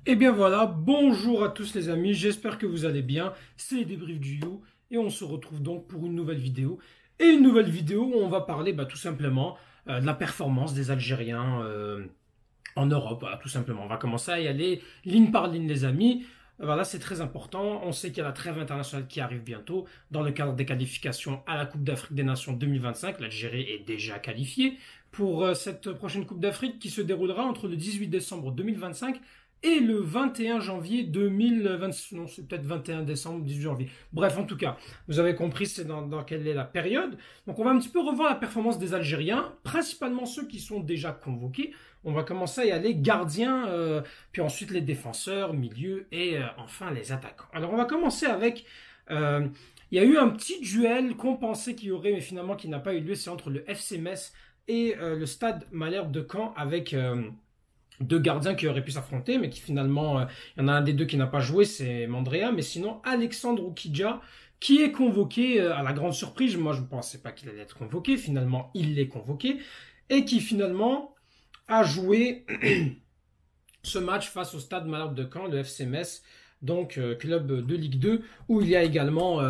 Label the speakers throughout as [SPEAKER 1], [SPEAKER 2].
[SPEAKER 1] Et bien voilà, bonjour à tous les amis, j'espère que vous allez bien, c'est les débriefs du You et on se retrouve donc pour une nouvelle vidéo. Et une nouvelle vidéo où on va parler tout simplement de la performance des Algériens en Europe, voilà, tout simplement. On va commencer à y aller ligne par ligne les amis. Voilà, c'est très important. On sait qu'il y a la trêve internationale qui arrive bientôt dans le cadre des qualifications à la Coupe d'Afrique des Nations 2025. L'Algérie est déjà qualifiée pour cette prochaine Coupe d'Afrique qui se déroulera entre le 18 décembre 2025 et le 21 janvier 2020, non, c'est peut-être 21 décembre, 18 janvier. Bref, en tout cas, vous avez compris c'est dans quelle est la période. Donc on va un petit peu revoir la performance des Algériens, principalement ceux qui sont déjà convoqués. On va commencer à y aller gardiens, puis ensuite les défenseurs, milieu et enfin les attaquants. Alors on va commencer avec... euh, il y a eu un petit duel qu'on pensait qu'il y aurait, mais finalement qui n'a pas eu lieu. C'est entre le FC Metz et le Stade Malherbe de Caen avec deux gardiens qui auraient pu s'affronter, mais qui finalement, il y en a un des deux qui n'a pas joué, c'est Mandrea, mais sinon Alexandre Oukidja, qui est convoqué à la grande surprise, moi je ne pensais pas qu'il allait être convoqué, finalement il l'est convoqué, et qui finalement a joué ce match face au Stade Malherbe de Caen, le FC Metz, donc club de Ligue 2, où il y a également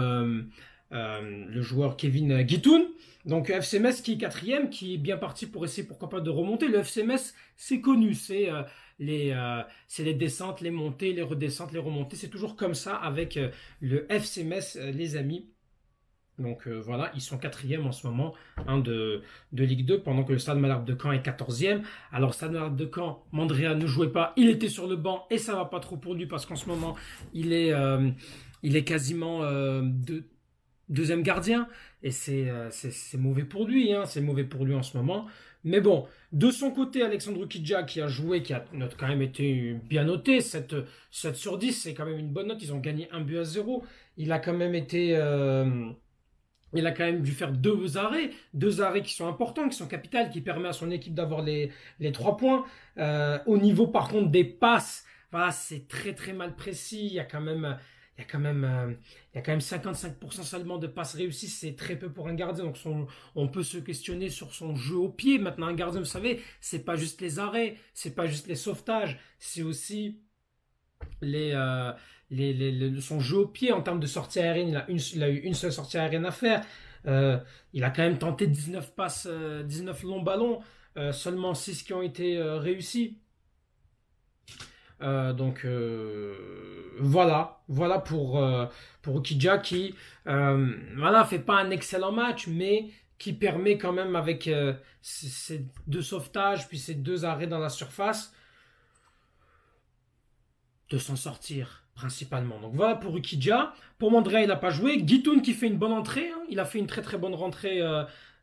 [SPEAKER 1] le joueur Kevin Guitoun. Donc FC Metz qui est quatrième, qui est bien parti pour essayer pourquoi pas de remonter. Le FC Metz, c'est connu, c'est les descentes, les montées, les redescentes, les remontées. C'est toujours comme ça avec le FC Metz, les amis. Donc voilà, ils sont quatrième en ce moment de Ligue 2, pendant que le Stade Malherbe de Caen est quatorzième. Alors Stade Malherbe de Caen, Mandrea ne jouait pas, il était sur le banc et ça va pas trop pour lui parce qu'en ce moment il est, euh, il est quasiment deuxième gardien et c'est mauvais pour lui, hein, c'est mauvais pour lui en ce moment. Mais bon, de son côté, Alexandre Kidja qui a joué, qui a quand même été bien noté, 7 sur 10, c'est quand même une bonne note. Ils ont gagné 1 but à 0. Il a quand même été... il a quand même dû faire deux arrêts qui sont importants, qui sont capitales, qui permettent à son équipe d'avoir les 3 points. Au niveau par contre des passes, voilà, c'est très très mal précis. Il y a quand même, il y a quand même 55% seulement de passes réussies, c'est très peu pour un gardien. Donc on peut se questionner sur son jeu au pied. Maintenant un gardien, vous savez, c'est pas juste les arrêts, c'est pas juste les sauvetages, c'est aussi les, euh, son jeu au pied en termes de sortie aérienne. Il a eu une seule sortie aérienne à faire. Il a quand même tenté 19 passes, 19 longs ballons, seulement 6 qui ont été réussis. Voilà pour Okidja qui voilà, fait pas un excellent match, mais qui permet quand même avec ces deux sauvetages, puis ces deux arrêts dans la surface, de s'en sortir principalement. Donc voilà pour Ukidja. Pour Mandrea, il n'a pas joué. Guitoun qui fait une bonne entrée, hein. Il a fait une très très bonne rentrée,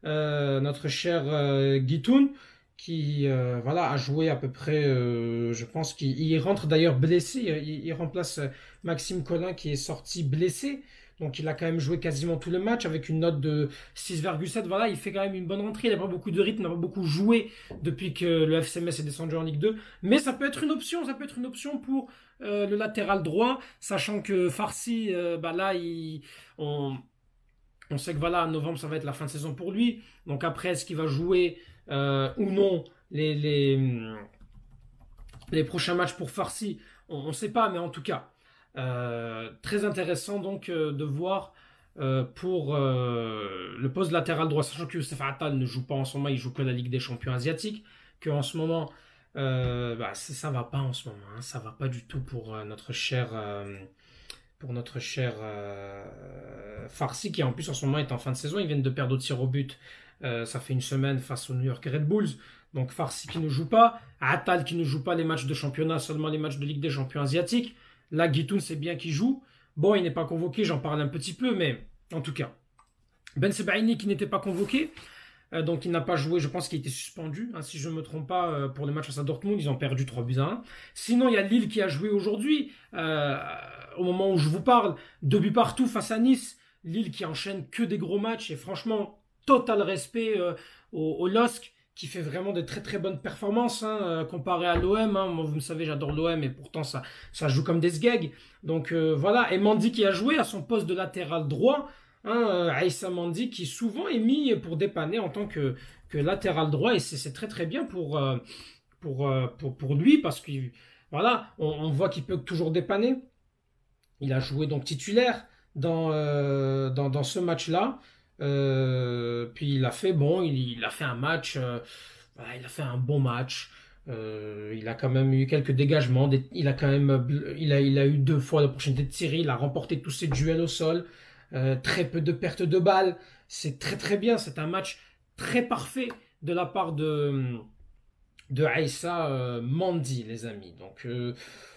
[SPEAKER 1] notre cher Guitoun, qui voilà, a joué à peu près, je pense qu'il rentre d'ailleurs blessé. Il remplace Maxime Collin qui est sorti blessé. Donc il a quand même joué quasiment tout le match avec une note de 6,7. Voilà, il fait quand même une bonne rentrée. Il n'a pas beaucoup de rythme, il n'a pas beaucoup joué depuis que le FC Metz est descendu en Ligue 2. Mais ça peut être une option, ça peut être une option pour le latéral droit, sachant que Farsi, là, on sait que voilà, en novembre, ça va être la fin de saison pour lui. Donc après, est-ce qu'il va jouer ou non les prochains matchs pour Farsi? On ne sait pas, mais en tout cas, très intéressant donc de voir pour le poste latéral droit, sachant que Youssef Attal ne joue pas en ce moment, il joue que la Ligue des champions asiatiques, que en ce moment, ça va pas en ce moment, hein, ça va pas du tout pour notre cher Farsi, qui en plus en ce moment est en fin de saison. Ils viennent de perdre au tir au but. Ça fait une semaine face aux New York Red Bulls. Donc Farsi qui ne joue pas, Attal qui ne joue pas les matchs de championnat, seulement les matchs de Ligue des champions asiatiques. Là, Guitoun, c'est bien qu'il joue. Bon, il n'est pas convoqué, j'en parle un petit peu, mais en tout cas. Ben Sebaini qui n'était pas convoqué, donc il n'a pas joué, je pense qu'il était suspendu, hein, si je ne me trompe pas, pour le match face à Dortmund, ils ont perdu 3 buts à 1. Sinon, il y a Lille qui a joué aujourd'hui, au moment où je vous parle, 2 buts partout face à Nice. Lille qui enchaîne que des gros matchs, et franchement, total respect au LOSC, qui fait vraiment de très très bonnes performances, hein, comparé à l'OM. Hein. Moi, vous me savez, j'adore l'OM, et pourtant ça joue comme des sgegs. Donc voilà, et Mandy qui a joué à son poste de latéral droit, hein, Aïssa Mandi qui souvent est mis pour dépanner en tant que latéral droit, et c'est très très bien pour lui, parce que voilà, on voit qu'il peut toujours dépanner. Il a joué donc titulaire dans ce match-là. Puis il a fait bon, il a fait un match, voilà, il a fait un bon match. Il a quand même eu quelques dégagements. Il a quand même, il a eu 2 fois l'opportunité de tirer. Il a remporté tous ses duels au sol. Très peu de pertes de balles. C'est très très bien. C'est un match très parfait de la part de Aïssa Mandi, les amis. Donc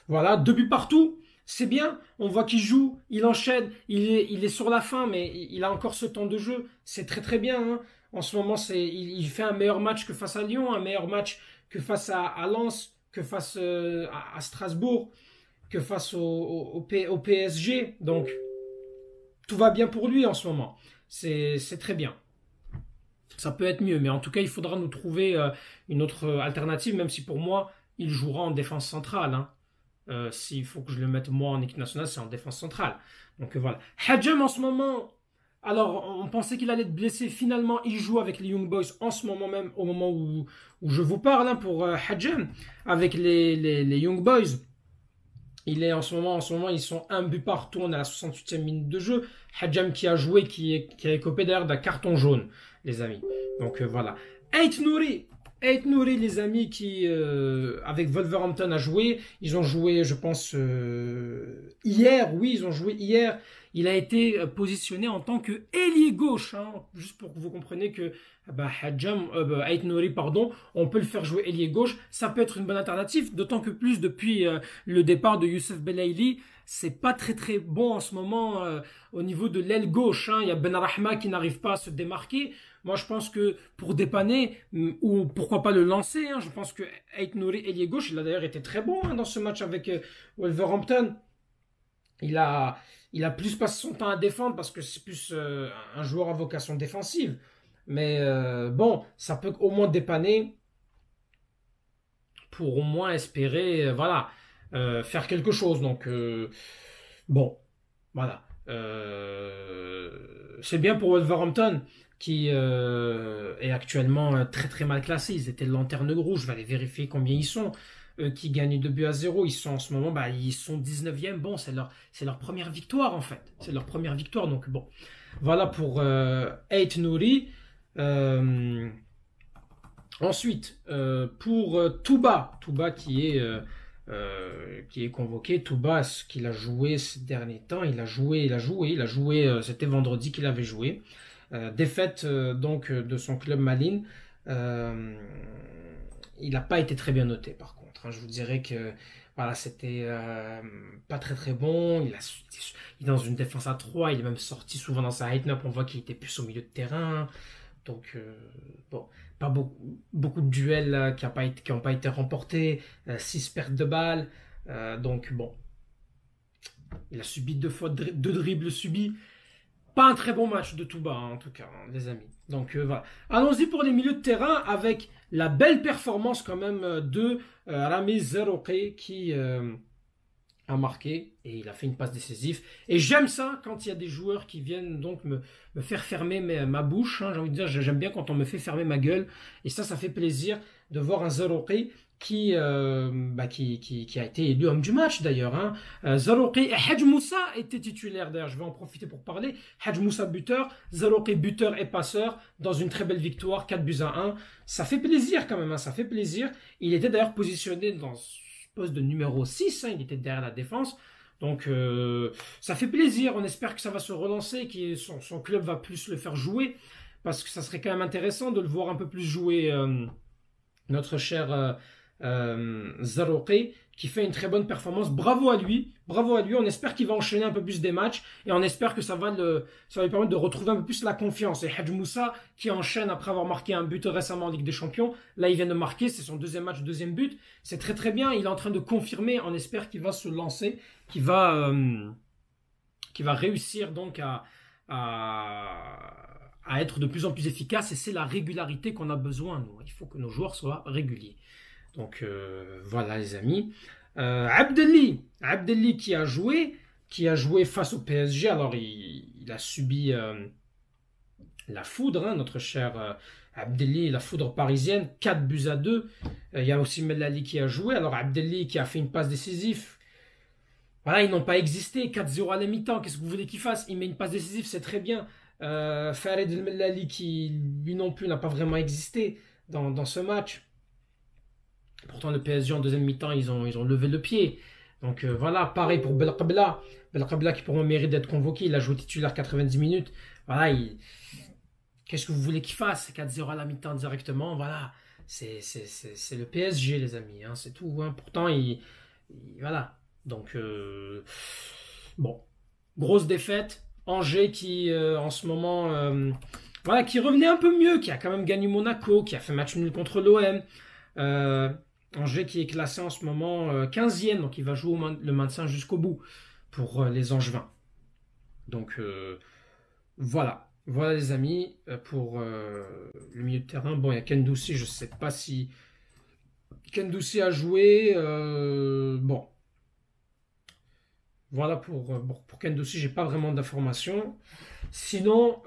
[SPEAKER 1] voilà, 2 buts partout. C'est bien, on voit qu'il joue, il enchaîne, il est sur la fin, mais il a encore ce temps de jeu. C'est très très bien, hein. En ce moment, il fait un meilleur match que face à Lyon, un meilleur match que face à Lens, que face à Strasbourg, que face au PSG. Donc, tout va bien pour lui en ce moment. C'est très bien. Ça peut être mieux, mais en tout cas, il faudra nous trouver une autre alternative, même si pour moi, il jouera en défense centrale, hein. S'il faut que je le mette moi en équipe nationale, c'est en défense centrale. Donc voilà. Hadjem en ce moment, alors on pensait qu'il allait être blessé. Finalement, il joue avec les Young Boys en ce moment même, au moment où je vous parle, hein, pour Hadjem, avec les Young Boys. Il est en ce moment, ils sont 1 but partout. On est à la 68e minute de jeu. Hadjem qui a joué, qui a écopé d'ailleurs d'un carton jaune, les amis. Donc voilà. Ait Nouri, les amis, qui avec Wolverhampton a joué. Ils ont joué, je pense, hier. Oui, ils ont joué hier. Il a été positionné en tant que ailier gauche, hein, juste pour que vous compreniez que Ait Nouri, pardon, on peut le faire jouer ailier gauche. Ça peut être une bonne alternative, d'autant que plus depuis le départ de Youssef Belaïli, c'est pas très très bon en ce moment au niveau de l'aile gauche, hein. Il y a Benrahma qui n'arrive pas à se démarquer. Moi, je pense que pour dépanner, ou pourquoi pas le lancer, hein, je pense que Ait Nouri, ailier gauche, il a d'ailleurs été très bon, hein, dans ce match avec Wolverhampton. Il a plus passé son temps à défendre parce que c'est plus un joueur à vocation défensive. Mais bon, ça peut au moins dépanner pour au moins espérer, voilà, faire quelque chose. Donc, bon, voilà. C'est bien pour Wolverhampton qui est actuellement très très mal classé. Ils étaient lanterne rouge. Je vais aller vérifier combien ils sont. Qui gagnent 2 buts à 0. Ils sont en ce moment, ils sont 19e. Bon, c'est leur première victoire en fait. C'est leur première victoire. Donc bon, voilà pour Ait Nouri. Ensuite, pour Touba qui est convoqué. Touba, ce qu'il a joué ces derniers temps, il a joué. C'était vendredi qu'il avait joué. Défaite donc de son club Malines. Il n'a pas été très bien noté par contre, hein. Je vous dirais que voilà, c'était pas très très bon. Il est dans une défense à 3. Il est même sorti souvent dans sa height-up. On voit qu'il était plus au milieu de terrain. Donc bon, pas beaucoup de duels qui n'ont pas été remportés. 6 pertes de balles. Donc bon, il a subi 2 dribbles subis. Pas un très bon match de Touba, hein, en tout cas, hein, les amis. Donc voilà. Allons-y pour les milieux de terrain avec la belle performance quand même de Rami Zerouki qui a marqué et il a fait une passe décisive. Et j'aime ça quand il y a des joueurs qui viennent donc me faire fermer ma bouche, hein, j'ai envie de dire, j'aime bien quand on me fait fermer ma gueule. Et ça fait plaisir de voir un Zerouki qui a été élu homme du match d'ailleurs, hein. Zerouki et Hadj Moussa étaient titulaires d'ailleurs, je vais en profiter pour parler. Hadj Moussa buteur, Zerouki buteur et passeur dans une très belle victoire, 4 buts à 1. Ça fait plaisir quand même, hein, ça fait plaisir. Il était d'ailleurs positionné dans ce poste de numéro 6, hein, il était derrière la défense. Donc ça fait plaisir, on espère que ça va se relancer, que son club va plus le faire jouer, parce que ça serait quand même intéressant de le voir un peu plus jouer, notre cher Zerouki, qui fait une très bonne performance. Bravo à lui, on espère qu'il va enchaîner un peu plus des matchs et on espère que ça va lui permettre de retrouver un peu plus la confiance. Et Hadj Moussa qui enchaîne après avoir marqué un but récemment en Ligue des Champions, là il vient de marquer, c'est son deuxième match, deuxième but, c'est très très bien, il est en train de confirmer, on espère qu'il va se lancer, qu'il va réussir donc à être de plus en plus efficace, et c'est la régularité qu'on a besoin, nous. Il faut que nos joueurs soient réguliers. Donc voilà les amis. Abdelli qui a joué face au PSG. Alors il a subi la foudre, hein, notre cher Abdelli, la foudre parisienne, 4 buts à 2. Il y a aussi Mellali qui a joué. Alors Abdelli qui a fait une passe décisive. Voilà, ils n'ont pas existé. 4-0 à la mi-temps. Qu'est-ce que vous voulez qu'il fasse? Il met une passe décisive, c'est très bien. Farid El Mellali qui, lui non plus, n'a pas vraiment existé dans ce match. Pourtant, le PSG en deuxième mi-temps, ils ont levé le pied. Donc voilà, pareil pour Belkabla. Belkabla qui pour moi mérite d'être convoqué. Il a joué titulaire 90 minutes. Voilà, qu'est-ce que vous voulez qu'il fasse? 4-0 à la mi-temps directement. Voilà, c'est le PSG, les amis. Hein, c'est tout. Hein. Pourtant, voilà. Donc, bon, grosse défaite. Angers qui, en ce moment, voilà, qui revenait un peu mieux, qui a quand même gagné Monaco, qui a fait match nul contre l'OM. Angers qui est classé en ce moment 15e, donc il va jouer le maintien jusqu'au bout pour les Angevins. Donc, voilà. Voilà les amis, pour le milieu de terrain. Bon, il y a Kendoussi, je ne sais pas si Kendoussi a joué. Bon. Voilà pour Kendoussi, j'ai pas vraiment d'informations. Sinon,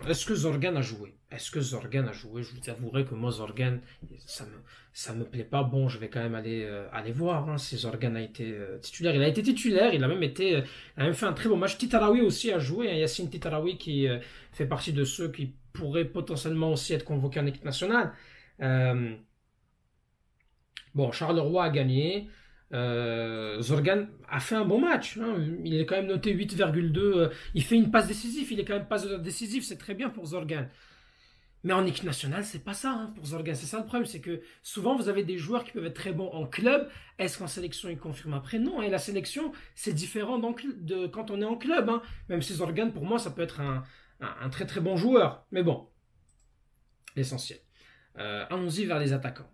[SPEAKER 1] est-ce que Zorgan a joué? Est-ce que Zorgan a joué? Je vous avouerai que moi, Zorgan, ça me plaît pas. Bon, je vais quand même aller voir hein, si Zorgan a été titulaire. Il a été titulaire, il a même fait un très bon match. Titarawi aussi a joué. Hein, Yacine Titarawi qui fait partie de ceux qui pourraient potentiellement aussi être convoqués en équipe nationale. Bon, Charleroi a gagné. Zorgan a fait un bon match. Hein. Il est quand même noté 8,2. Il fait une passe décisive. Il est quand même passeur décisif. C'est très bien pour Zorgan. Mais en équipe nationale, c'est pas ça hein, pour Zorgan. C'est ça le problème. C'est que souvent, vous avez des joueurs qui peuvent être très bons en club. Est-ce qu'en sélection, ils confirment après? Non. Et la sélection, c'est différent quand on est en club. Hein. Même si Zorgan, pour moi, ça peut être un très très bon joueur. Mais bon, l'essentiel. Allons-y vers les attaquants.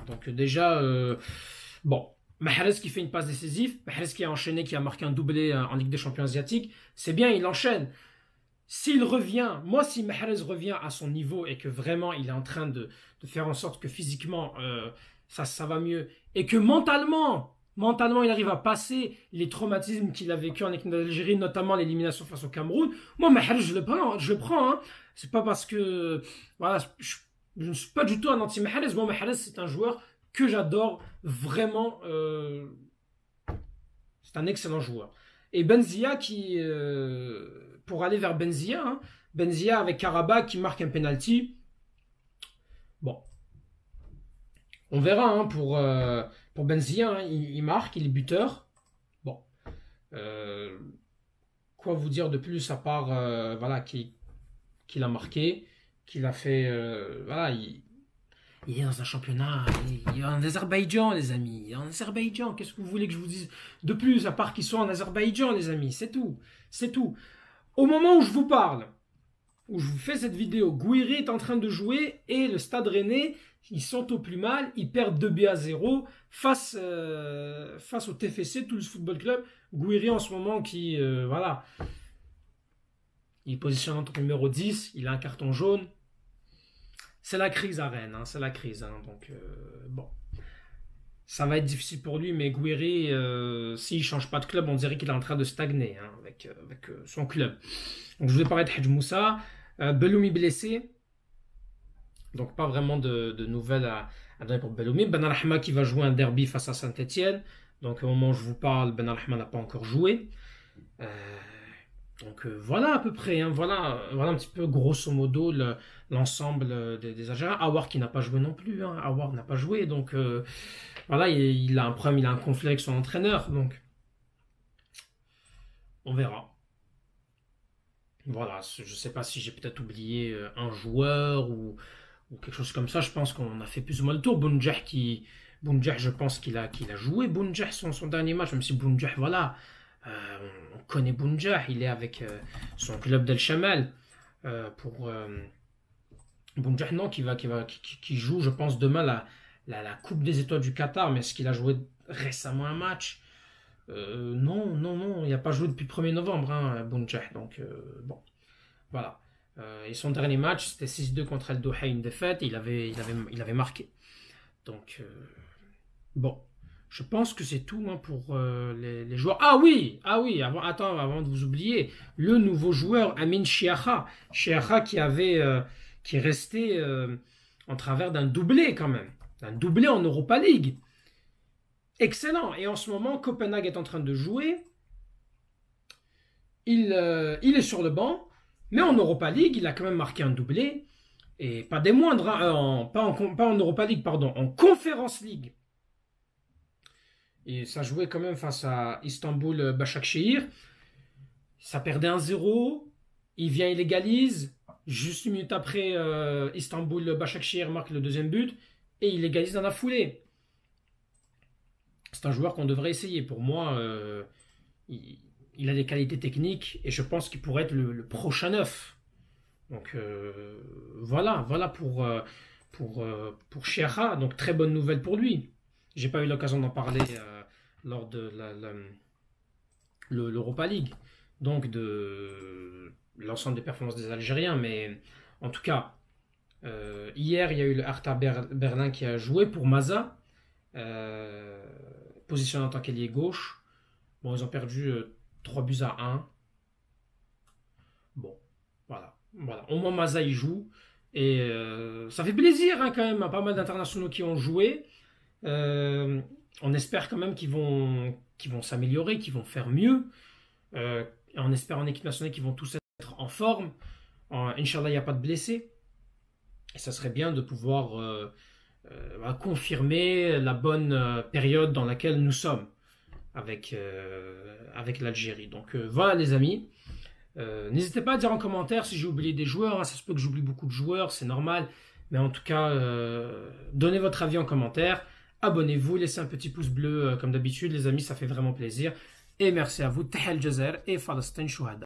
[SPEAKER 1] Donc déjà, bon. Mahrez qui fait une passe décisive, Mahrez qui a enchaîné, qui a marqué un doublé en Ligue des Champions asiatiques, c'est bien, il enchaîne. S'il revient, moi si Mahrez revient à son niveau et que vraiment il est en train de faire en sorte que physiquement ça va mieux et que mentalement il arrive à passer les traumatismes qu'il a vécu en équipe d'Algérie, notamment l'élimination face au Cameroun, moi Mahrez je le prends. Hein. C'est pas parce que voilà, je ne suis pas du tout un anti-Mahrez. Moi Mahrez c'est un joueur que j'adore vraiment. C'est un excellent joueur. Et Benzia qui, pour aller vers Benzia, hein, Benzia avec Karabakh qui marque un penalty. Bon, on verra hein, pour Benzia, hein, il marque, il est buteur. Bon, quoi vous dire de plus à part voilà qu'il a marqué, qu'il a fait, voilà. Il est dans un championnat, il est en Azerbaïdjan, les amis. Il est en Azerbaïdjan, qu'est-ce que vous voulez que je vous dise de plus, à part qu'ils sont en Azerbaïdjan, les amis. C'est tout. C'est tout. Au moment où je vous parle, où je vous fais cette vidéo, Gouiri est en train de jouer et le Stade Rennais, ils sont au plus mal. Ils perdent 2-0 face au TFC, Toulouse Football Club. Gouiri en ce moment qui, voilà, il est positionné en tant que numéro 10, il a un carton jaune. C'est la crise à Rennes, hein, c'est la crise. Hein, donc, bon, ça va être difficile pour lui, mais Gouiri, s'il ne change pas de club, on dirait qu'il est en train de stagner hein, avec son club. Donc, je vous ai parlé de Hadj Moussa, Belloumi blessé, donc pas vraiment de nouvelles à donner pour Belloumi. Ben Arrahma qui va jouer un derby face à Saint-Etienne, donc au moment où je vous parle, Ben Arrahma n'a pas encore joué. Donc voilà à peu près, hein, voilà un petit peu grosso modo l'ensemble des Algériens. Awar qui n'a pas joué non plus, hein, Awar n'a pas joué, donc voilà, il a un problème, il a un conflit avec son entraîneur, donc on verra. Voilà, je ne sais pas si j'ai peut-être oublié un joueur ou quelque chose comme ça, je pense qu'on a fait plus ou moins le tour. Bounjah, je pense qu'il a joué, Bounjah, son dernier match, même si Bounjah, voilà. On connaît Bounjah, il est avec son club d'El Chamal pour Bounjah, non, qui joue, je pense, demain la Coupe des Étoiles du Qatar. Mais est-ce qu'il a joué récemment un match? Non, il n'a pas joué depuis le 1er novembre, hein, Bounjah. Donc, bon, voilà. Et son dernier match, c'était 6-2 contre El Doha, une défaite. Il avait marqué. Donc, bon. Je pense que c'est tout hein, pour les joueurs. Ah oui, avant de vous oublier, le nouveau joueur Amin Chiaha qui avait qui est resté en travers d'un doublé quand même. Un doublé en Europa League. Excellent. Et en ce moment, Copenhague est en train de jouer. Il est sur le banc. Mais en Europa League, il a quand même marqué un doublé. Et pas des moindres. Hein, pas en Europa League, pardon. En Conference League. Et ça jouait quand même face à Istanbul Başakşehir. Ça perdait 1-0. Il vient, il égalise. Juste une minute après, Istanbul Başakşehir marque le deuxième but. Et il égalise dans la foulée. C'est un joueur qu'on devrait essayer. Pour moi, il a des qualités techniques. Et je pense qu'il pourrait être le prochain neuf. Donc voilà pour Sheikha. Donc très bonne nouvelle pour lui. J'ai pas eu l'occasion d'en parler lors de l'Europa League. Donc de l'ensemble des performances des Algériens. Mais en tout cas, hier, il y a eu le Hertha Berlin qui a joué pour Maza, positionné en tant qu'ailier gauche. Bon, ils ont perdu 3-1. Bon, voilà. Au moins, Maza, il joue. Et ça fait plaisir hein, quand même, à pas mal d'internationaux qui ont joué. On espère quand même qu'ils vont s'améliorer, qu'ils vont faire mieux. On espère en équipe nationale qu'ils vont tous être en forme. Inch'Allah, il n'y a pas de blessés. Et ça serait bien de pouvoir confirmer la bonne période dans laquelle nous sommes avec l'Algérie. Donc voilà les amis. N'hésitez pas à dire en commentaire si j'ai oublié des joueurs. Hein. Ça se peut que j'oublie beaucoup de joueurs, c'est normal. Mais en tout cas, donnez votre avis en commentaire. Abonnez-vous, laissez un petit pouce bleu comme d'habitude les amis, ça fait vraiment plaisir. Et merci à vous. Tahal Jazer et Palestine Shuhada.